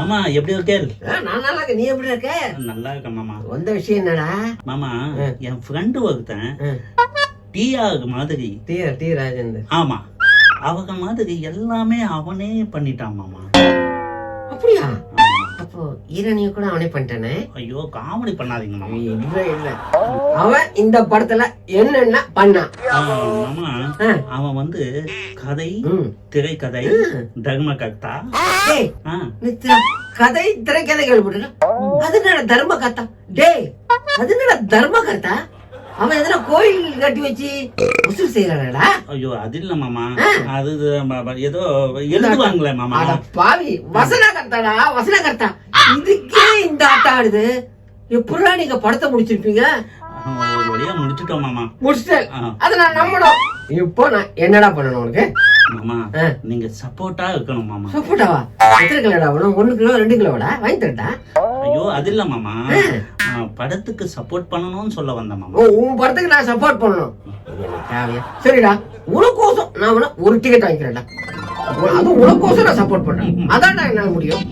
மாமா எப்படி இருக்கே? நான் நல்லா இருக்க. நீ எப்படி இருக்க? நல்லா இருக்க மாமா. வந்த விஷயம் என்னடா மாமா, என் ஃப்ரெண்டு ஒருத்தன் டிஆர் மாதிரி. டி ராஜேந்தர். ஆமா, அவங்க மாதிரி எல்லாமே அவனே பண்ணிட்டான் மாமா. அப்படியா? அப்போ ஈரணிய கூட அவனே பண்ணிட்டானே. ஐயோ, காமெடி பண்ணாதீங்க மாமா. இல்ல அவன் இந்த படத்துல என்னென்ன பண்ணான் மாமா? அவன் வந்து கதை, திரைக்கதை, தர்மகர்த்தா. கதை திரைக்கதை கேள்விப்பட்ட. அது என்ன தர்மகர்த்தா? டேய், அது என்ன தர்மகர்த்தா? அவன் எதனா கோயில் கட்டி வச்சு வசூல் செய்யறானடா. ஐயோ, அது இல்ல மாமா. அது ஏதோ எழுதுவாங்களே மாமா. பாவி, வசனகர்த்தாடா, வசனகர்த்தா. இதுக்கே இந்த ஆட்டம் ஆடுது. எப்படா நீங்க படத்தை முடிச்சிருப்பீங்க? ஒரு வழியா முடிச்சுட்டோம் மாமா. முடிச்சிட்டேன். அதை நான் நம்பணும். இப்போ நான் என்னடா பண்ணணும் உனக்கு? மாமா, நீங்க சப்போர்ட்டா இருக்கணும் மாமா. சப்போர்ட்டாவா? எத்தனை கிலோடா வேணும்? 1 கிலோ 2 கிலோடா வாங்கி தரட்டா? ஐயோ, அது இல்ல மாமா. படத்துக்கு சப்போர்ட் பண்ணணும்னு சொல்ல வந்தேன் மாமா. உன் படத்துக்கு நான் சப்போர்ட் பண்ணணும். சரிடா, உனக்கோசம் நான் வேணா ஒரு டிக்கெட் வாங்கிக்கிறேன்டா. அது உனக்கோசம் நான் சப்போர்ட் பண்றேன். அதான்டா என்னால முடியும்.